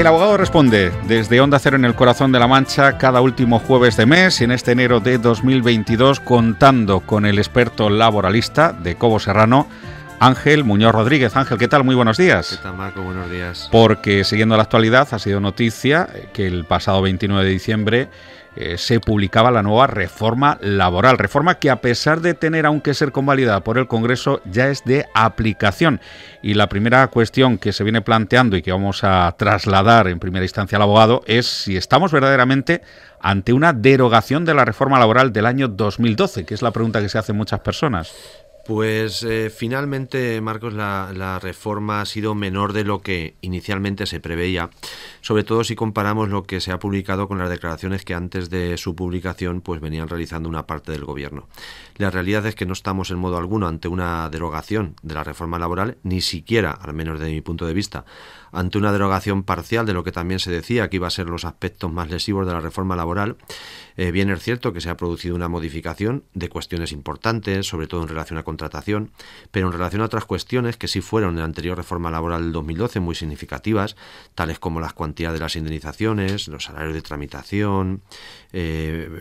El abogado responde desde Onda Cero en el corazón de la Mancha cada último jueves de mes y en este enero de 2022 contando con el experto laboralista de Cobo Serrano, Ángel Muñoz Rodríguez. Ángel, ¿qué tal? Muy buenos días. ¿Qué tal, Marco? Buenos días. Porque siguiendo la actualidad ha sido noticia que el pasado 29 de diciembre se publicaba la nueva reforma laboral, reforma que a pesar de tener aún que ser convalidada por el Congreso ya es de aplicación. Y la primera cuestión que se viene planteando y que vamos a trasladar en primera instancia al abogado es si estamos verdaderamente ante una derogación de la reforma laboral del año 2012, que es la pregunta que se hacen muchas personas. Pues finalmente, Marcos, la reforma ha sido menor de lo que inicialmente se preveía, sobre todo si comparamos lo que se ha publicado con las declaraciones que antes de su publicación pues venían realizando una parte del Gobierno. La realidad es que no estamos en modo alguno ante una derogación de la reforma laboral, ni siquiera, al menos desde mi punto de vista, ante una derogación parcial de lo que también se decía que iba a ser los aspectos más lesivos de la reforma laboral. Bien es cierto que se ha producido una modificación de cuestiones importantes, sobre todo en relación a contratación, pero en relación a otras cuestiones que sí fueron en la anterior reforma laboral del 2012 muy significativas, tales como las cuantías de las indemnizaciones, los salarios de tramitación,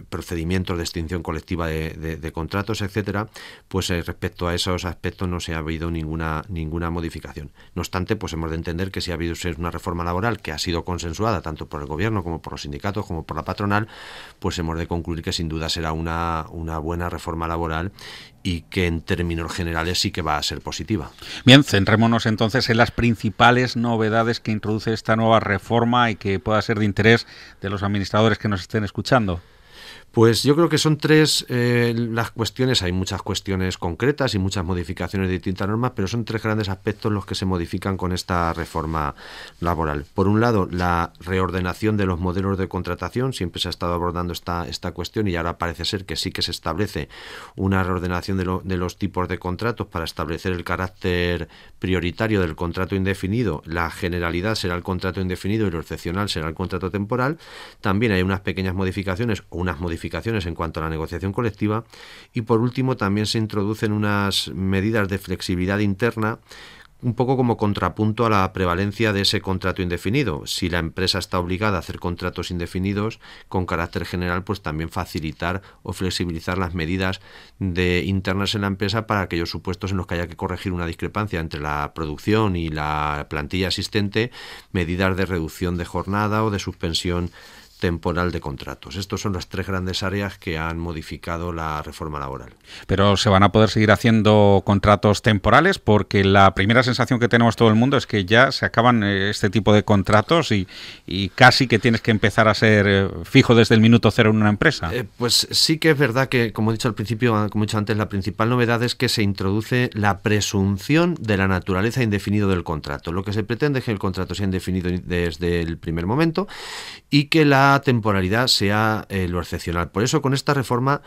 procedimientos de extinción colectiva de contratos, etcétera, pues respecto a esos aspectos no se ha habido ninguna modificación. No obstante, pues hemos de entender que si ha habido una reforma laboral que ha sido consensuada tanto por el Gobierno como por los sindicatos como por la patronal, pues hemos de concluir que sin duda será una buena reforma laboral y que en términos generales sí que va a ser positiva. Bien, centrémonos entonces en las principales novedades que introduce esta nueva reforma y que pueda ser de interés de los administradores que nos estén escuchando. Pues yo creo que son tres las cuestiones. Hay muchas cuestiones concretas y muchas modificaciones de distintas normas, pero son tres grandes aspectos los que se modifican con esta reforma laboral. Por un lado, la reordenación de los modelos de contratación. Siempre se ha estado abordando esta cuestión y ahora parece ser que sí que se establece una reordenación de los tipos de contratos para establecer el carácter prioritario del contrato indefinido. La generalidad será el contrato indefinido y lo excepcional será el contrato temporal. También hay unas pequeñas modificaciones o unas modificaciones en cuanto a la negociación colectiva y por último también se introducen unas medidas de flexibilidad interna un poco como contrapunto a la prevalencia de ese contrato indefinido. Si la empresa está obligada a hacer contratos indefinidos con carácter general, pues también facilitar o flexibilizar las medidas internas en la empresa para aquellos supuestos en los que haya que corregir una discrepancia entre la producción y la plantilla existente, medidas de reducción de jornada o de suspensión temporal de contratos. Estos son las tres grandes áreas que han modificado la reforma laboral. Pero se van a poder seguir haciendo contratos temporales porque la primera sensación que tenemos todo el mundo es que ya se acaban este tipo de contratos y casi que tienes que empezar a ser fijo desde el minuto cero en una empresa. Pues sí que es verdad que, como he dicho al principio, como he dicho antes, la principal novedad es que se introduce la presunción de la naturaleza indefinido del contrato. Lo que se pretende es que el contrato sea indefinido desde el primer momento y que la temporalidad sea lo excepcional. Por eso con esta reforma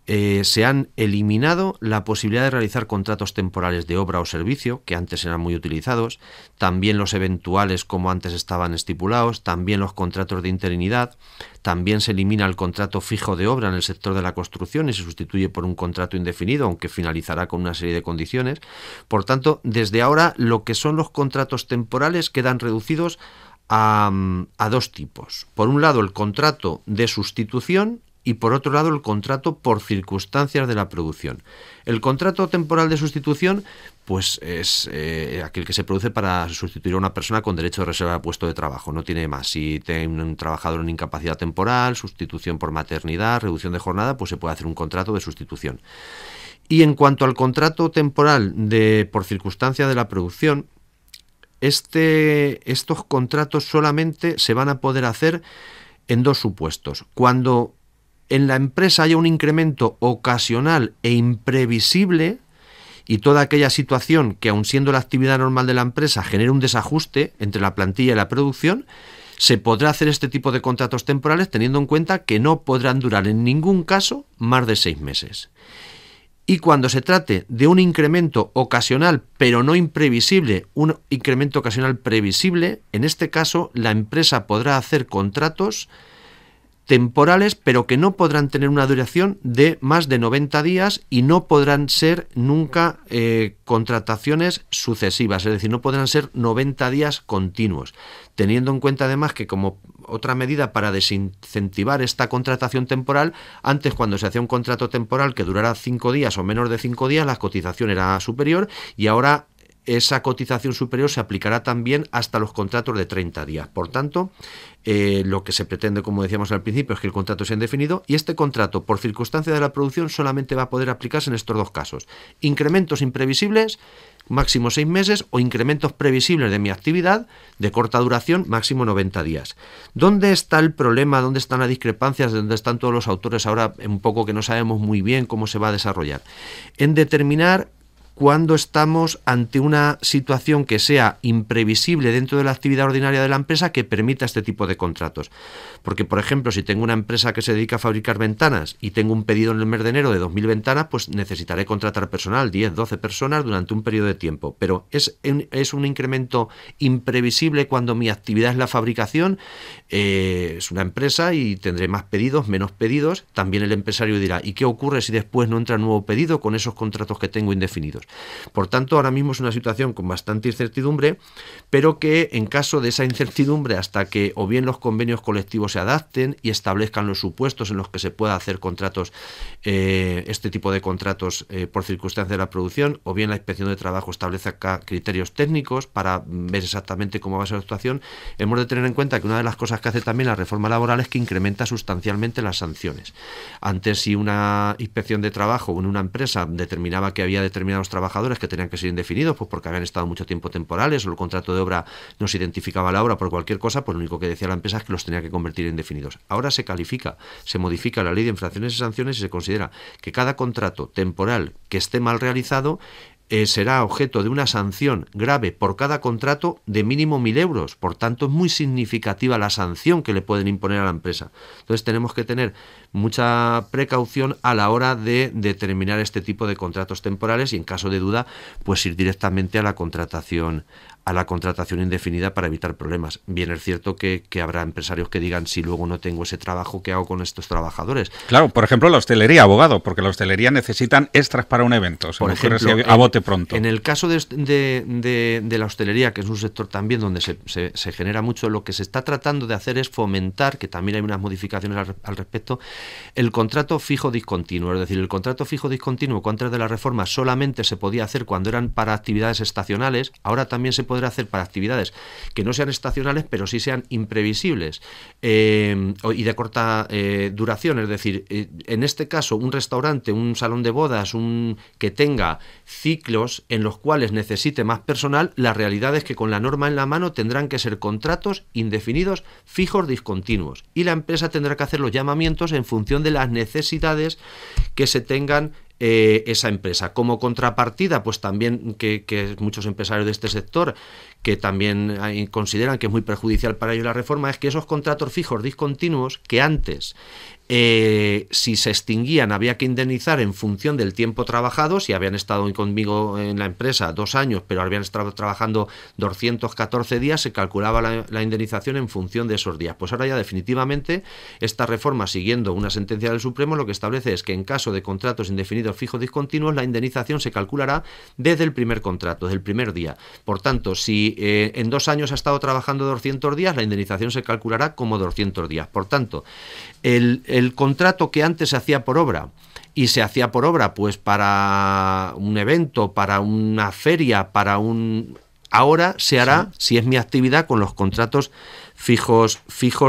se han eliminado la posibilidad de realizar contratos temporales de obra o servicio, que antes eran muy utilizados, también los eventuales como antes estaban estipulados, también los contratos de interinidad, también se elimina el contrato fijo de obra en el sector de la construcción y se sustituye por un contrato indefinido, aunque finalizará con una serie de condiciones. Por tanto, desde ahora lo que son los contratos temporales quedan reducidos a dos tipos. Por un lado, el contrato de sustitución y por otro lado, el contrato por circunstancias de la producción. El contrato temporal de sustitución pues es aquel que se produce para sustituir a una persona con derecho de reserva de puesto de trabajo. No tiene más. Si tiene un trabajador en incapacidad temporal, sustitución por maternidad, reducción de jornada, pues se puede hacer un contrato de sustitución. Y en cuanto al contrato temporal por circunstancia de la producción, estos contratos solamente se van a poder hacer en dos supuestos. Cuando en la empresa haya un incremento ocasional e imprevisible y toda aquella situación que, aun siendo la actividad normal de la empresa, genere un desajuste entre la plantilla y la producción, se podrá hacer este tipo de contratos temporales teniendo en cuenta que no podrán durar en ningún caso más de 6 meses. Y cuando se trate de un incremento ocasional, pero no imprevisible, un incremento ocasional previsible, en este caso la empresa podrá hacer contratos temporales, pero que no podrán tener una duración de más de 90 días y no podrán ser nunca contrataciones sucesivas, es decir, no podrán ser 90 días continuos, teniendo en cuenta además que como otra medida para desincentivar esta contratación temporal, antes cuando se hacía un contrato temporal que durara 5 días o menos de 5 días, la cotización era superior y ahora esa cotización superior se aplicará también hasta los contratos de 30 días. Por tanto, lo que se pretende, como decíamos al principio, es que el contrato sea indefinido y este contrato, por circunstancia de la producción, solamente va a poder aplicarse en estos dos casos. Incrementos imprevisibles, máximo 6 meses, o incrementos previsibles de mi actividad, de corta duración, máximo 90 días. ¿Dónde está el problema? ¿Dónde están las discrepancias? ¿Dónde están todos los autores ahora un poco que no sabemos muy bien cómo se va a desarrollar? En determinar cuando estamos ante una situación que sea imprevisible dentro de la actividad ordinaria de la empresa que permita este tipo de contratos. Porque, por ejemplo, si tengo una empresa que se dedica a fabricar ventanas y tengo un pedido en el mes de enero de 2.000 ventanas, pues necesitaré contratar personal, 10, 12 personas durante un periodo de tiempo. Pero es un incremento imprevisible cuando mi actividad es la fabricación, es una empresa y tendré más pedidos, menos pedidos. También el empresario dirá, ¿y qué ocurre si después no entra nuevo pedido con esos contratos que tengo indefinidos? Por tanto, ahora mismo es una situación con bastante incertidumbre, pero que en caso de esa incertidumbre, hasta que o bien los convenios colectivos se adapten y establezcan los supuestos en los que se pueda hacer contratos, este tipo de contratos por circunstancia de la producción, o bien la Inspección de Trabajo establezca criterios técnicos para ver exactamente cómo va a ser la situación, hemos de tener en cuenta que una de las cosas que hace también la reforma laboral es que incrementa sustancialmente las sanciones. Antes, si una Inspección de Trabajo en una empresa determinaba que había determinados trabajadores que tenían que ser indefinidos, pues porque habían estado mucho tiempo temporales o el contrato de obra no se identificaba la obra por cualquier cosa, pues lo único que decía la empresa es que los tenía que convertir en indefinidos. Ahora se califica, se modifica la ley de infracciones y sanciones y se considera que cada contrato temporal que esté mal realizado será objeto de una sanción grave por cada contrato de mínimo 1.000 euros. Por tanto, es muy significativa la sanción que le pueden imponer a la empresa. Entonces, tenemos que tener mucha precaución a la hora de determinar este tipo de contratos temporales y, en caso de duda, pues ir directamente a la contratación indefinida para evitar problemas. Bien es cierto que habrá empresarios que digan, si luego no tengo ese trabajo, ¿qué hago con estos trabajadores? Claro, por ejemplo, la hostelería, abogado, porque la hostelería necesitan extras para un evento. Por ejemplo, a bote pronto. En el caso de la hostelería, que es un sector también donde se genera mucho, lo que se está tratando de hacer es fomentar, que también hay unas modificaciones al respecto, el contrato fijo discontinuo. Es decir, el contrato fijo discontinuo, antes de la reforma, solamente se podía hacer cuando eran para actividades estacionales. Ahora también se podrá hacer para actividades que no sean estacionales, pero sí sean imprevisibles y de corta duración. Es decir, en este caso, un restaurante, un salón de bodas, que tenga ciclos en los cuales necesite más personal, la realidad es que con la norma en la mano tendrán que ser contratos indefinidos fijos discontinuos y la empresa tendrá que hacer los llamamientos en función de las necesidades que se tengan esa empresa. Como contrapartida, pues también que muchos empresarios de este sector que también consideran que es muy perjudicial para ellos la reforma, es que esos contratos fijos discontinuos que antes si se extinguían había que indemnizar en función del tiempo trabajado. Si habían estado conmigo en la empresa 2 años pero habían estado trabajando 214 días, se calculaba la indemnización en función de esos días. Pues ahora ya definitivamente esta reforma, siguiendo una sentencia del Supremo, lo que establece es que en caso de contratos indefinidos fijos discontinuos la indemnización se calculará desde el primer contrato, desde el primer día. Por tanto, si en 2 años ha estado trabajando 200 días, la indemnización se calculará como 200 días. Por tanto, el contrato que antes se hacía por obra, y se hacía por obra pues para un evento, para una feria, ahora se hará, si es mi actividad, con los contratos fijos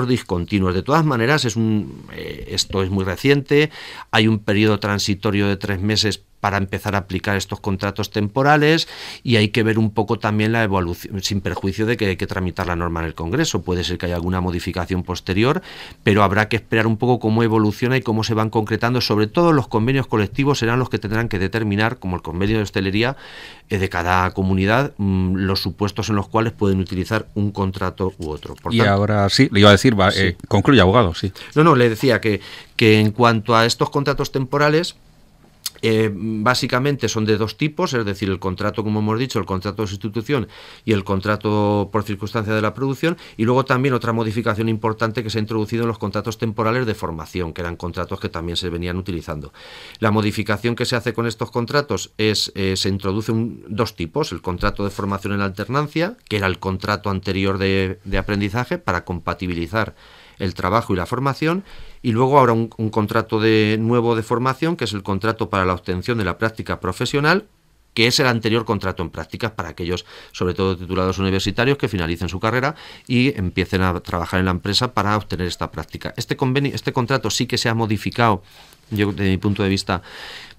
discontinuos. De todas maneras, esto es muy reciente, hay un periodo transitorio de 3 meses para empezar a aplicar estos contratos temporales y hay que ver un poco también la evolución, sin perjuicio de que hay que tramitar la norma en el Congreso. Puede ser que haya alguna modificación posterior, pero habrá que esperar un poco cómo evoluciona y cómo se van concretando. Sobre todo los convenios colectivos serán los que tendrán que determinar, como el convenio de hostelería, de cada comunidad, los supuestos en los cuales pueden utilizar un contrato u otro. Por tanto, ahora sí, le iba a decir, sí. Concluye, abogado, sí. No, le decía que en cuanto a estos contratos temporales, Básicamente son de dos tipos, es decir, el contrato, como hemos dicho, el contrato de sustitución y el contrato por circunstancia de la producción, y luego también otra modificación importante que se ha introducido en los contratos temporales de formación, que eran contratos que también se venían utilizando. La modificación que se hace con estos contratos es, se introduce dos tipos: el contrato de formación en alternancia, que era el contrato anterior de aprendizaje para compatibilizar el trabajo y la formación, y luego ahora un contrato nuevo de formación, que es el contrato para la obtención de la práctica profesional, que es el anterior contrato en prácticas para aquellos, sobre todo titulados universitarios, que finalicen su carrera y empiecen a trabajar en la empresa para obtener esta práctica. Este contrato sí que se ha modificado, yo desde mi punto de vista,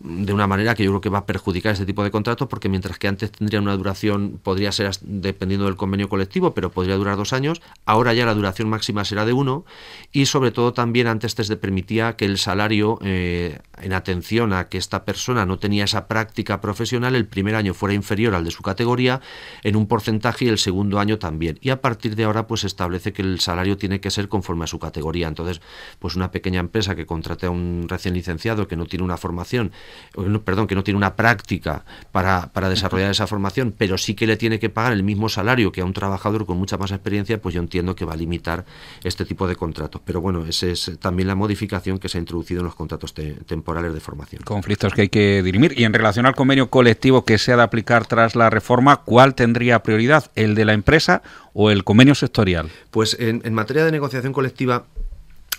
de una manera que yo creo que va a perjudicar este tipo de contratos, porque mientras que antes tendrían una duración, podría ser dependiendo del convenio colectivo, pero podría durar 2 años, ahora ya la duración máxima será de 1, y sobre todo también antes se permitía que el salario, en atención a que esta persona no tenía esa práctica profesional, el primer año fuera inferior al de su categoría en un porcentaje y el segundo año también, y a partir de ahora pues se establece que el salario tiene que ser conforme a su categoría. Entonces, pues una pequeña empresa que contrate a un recién licenciado que no tiene una formación, que no tiene una práctica para desarrollar esa formación, pero sí que le tiene que pagar el mismo salario que a un trabajador con mucha más experiencia, pues yo entiendo que va a limitar este tipo de contratos. Pero bueno, esa es también la modificación que se ha introducido en los contratos temporales de formación. Conflictos que hay que dirimir. Y en relación al convenio colectivo que se ha de aplicar tras la reforma, ¿cuál tendría prioridad? ¿El de la empresa o el convenio sectorial? Pues en materia de negociación colectiva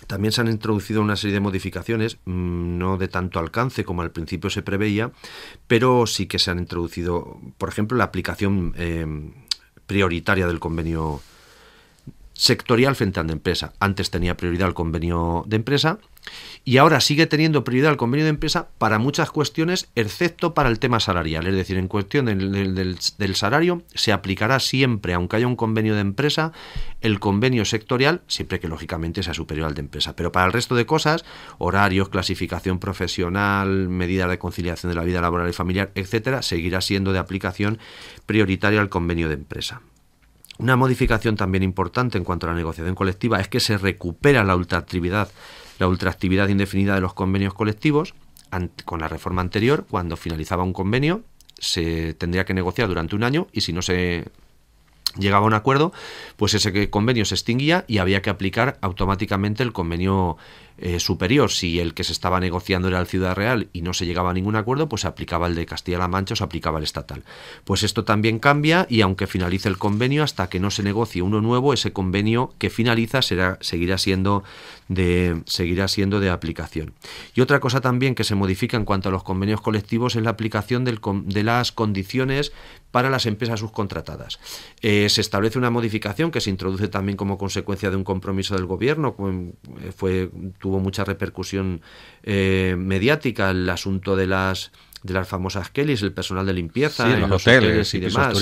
también se han introducido una serie de modificaciones, no de tanto alcance como al principio se preveía, pero sí que se han introducido, por ejemplo, la aplicación prioritaria del convenio sectorial frente al de empresa. Antes tenía prioridad el convenio de empresa y ahora sigue teniendo prioridad el convenio de empresa para muchas cuestiones, excepto para el tema salarial. Es decir, en cuestión del salario se aplicará siempre, aunque haya un convenio de empresa, el convenio sectorial, siempre que lógicamente sea superior al de empresa. Pero para el resto de cosas, horarios, clasificación profesional, medidas de conciliación de la vida laboral y familiar, etcétera, seguirá siendo de aplicación prioritaria al convenio de empresa. Una modificación también importante en cuanto a la negociación colectiva es que se recupera la ultraactividad indefinida de los convenios colectivos. Con la reforma anterior, cuando finalizaba un convenio, se tendría que negociar durante 1 año y si no se llegaba a un acuerdo, pues ese convenio se extinguía y había que aplicar automáticamente el convenio superior. Si el que se estaba negociando era el Ciudad Real y no se llegaba a ningún acuerdo, pues se aplicaba el de Castilla-La Mancha o se aplicaba el estatal. Pues esto también cambia y aunque finalice el convenio, hasta que no se negocie uno nuevo, ese convenio que finaliza seguirá siendo de aplicación. Y otra cosa también que se modifica en cuanto a los convenios colectivos es la aplicación de las condiciones para las empresas subcontratadas. Se establece una modificación que se introduce también como consecuencia de un compromiso del gobierno. Tuvo mucha repercusión mediática el asunto de las famosas Kellys, el personal de limpieza, sí, en los hoteles y demás,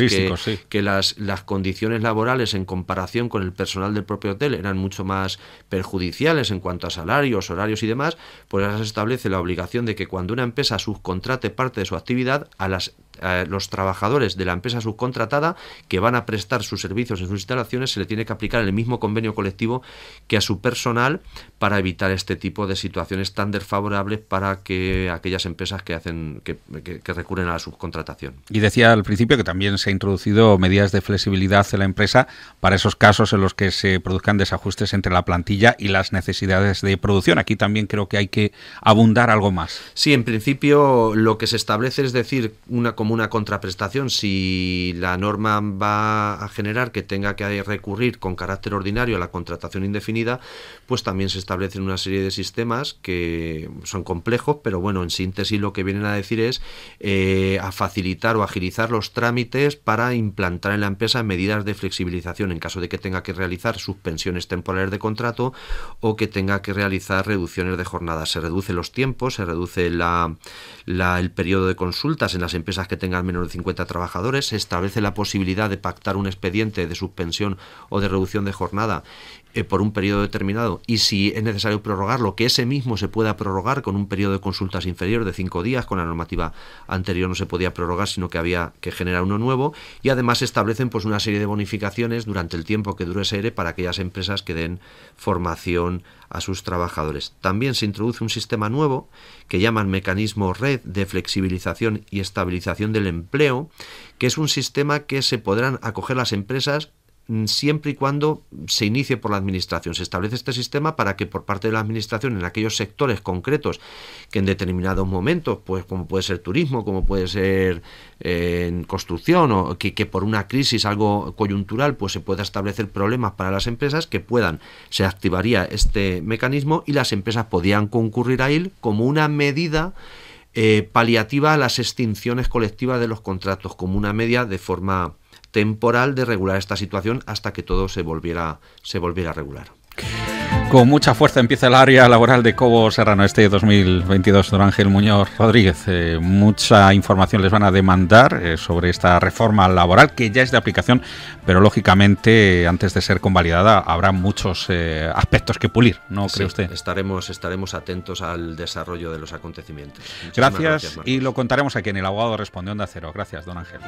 que las condiciones laborales en comparación con el personal del propio hotel eran mucho más perjudiciales en cuanto a salarios, horarios y demás. Pues ahora se establece la obligación de que cuando una empresa subcontrate parte de su actividad, a los trabajadores de la empresa subcontratada que van a prestar sus servicios en sus instalaciones se le tiene que aplicar el mismo convenio colectivo que a su personal, para evitar este tipo de situaciones tan desfavorables para que aquellas empresas que recurren a la subcontratación. Y decía al principio que también se ha introducido medidas de flexibilidad en la empresa para esos casos en los que se produzcan desajustes entre la plantilla y las necesidades de producción. Aquí también creo que hay que abundar algo más. Sí, en principio lo que se establece es decir, como una contraprestación. Si la norma va a generar que tenga que recurrir con carácter ordinario a la contratación indefinida, pues también se establecen una serie de sistemas que son complejos, pero bueno, en síntesis lo que vienen a decir es a facilitar o agilizar los trámites para implantar en la empresa medidas de flexibilización en caso de que tenga que realizar suspensiones temporales de contrato o que tenga que realizar reducciones de jornada. Se reduce los tiempos, se reduce el periodo de consultas en las empresas que tengan menos de 50 trabajadores, se establece la posibilidad de pactar un expediente de suspensión o de reducción de jornada por un periodo determinado, y si es necesario prorrogarlo, que ese mismo se pueda prorrogar con un periodo de consultas inferior de 5 días. Con la normativa anterior no se podía prorrogar, sino que había que generar uno nuevo, y además se establecen pues una serie de bonificaciones durante el tiempo que dure ese ERE para aquellas empresas que den formación sus trabajadores. También se introduce un sistema nuevo que llaman mecanismo red de flexibilización y estabilización del empleo, que es un sistema que se podrán acoger las empresas siempre y cuando se inicie por la administración. Se establece este sistema para que por parte de la administración, en aquellos sectores concretos que en determinados momentos, pues como puede ser turismo, como puede ser en construcción, o que por una crisis algo coyuntural pues se pueda establecer problemas para las empresas, se activaría este mecanismo y las empresas podían concurrir a él como una medida paliativa a las extinciones colectivas de los contratos, como una medida de forma temporal de regular esta situación hasta que todo se volviera a regular. Con mucha fuerza empieza el área laboral de Cobo Serrano este 2022, don Ángel Muñoz Rodríguez. Mucha información les van a demandar sobre esta reforma laboral que ya es de aplicación, pero lógicamente antes de ser convalidada habrá muchos aspectos que pulir, ¿no cree usted? Estaremos atentos al desarrollo de los acontecimientos. Gracias y lo contaremos aquí en El Abogado Responde Onda Cero. Gracias, don Ángel.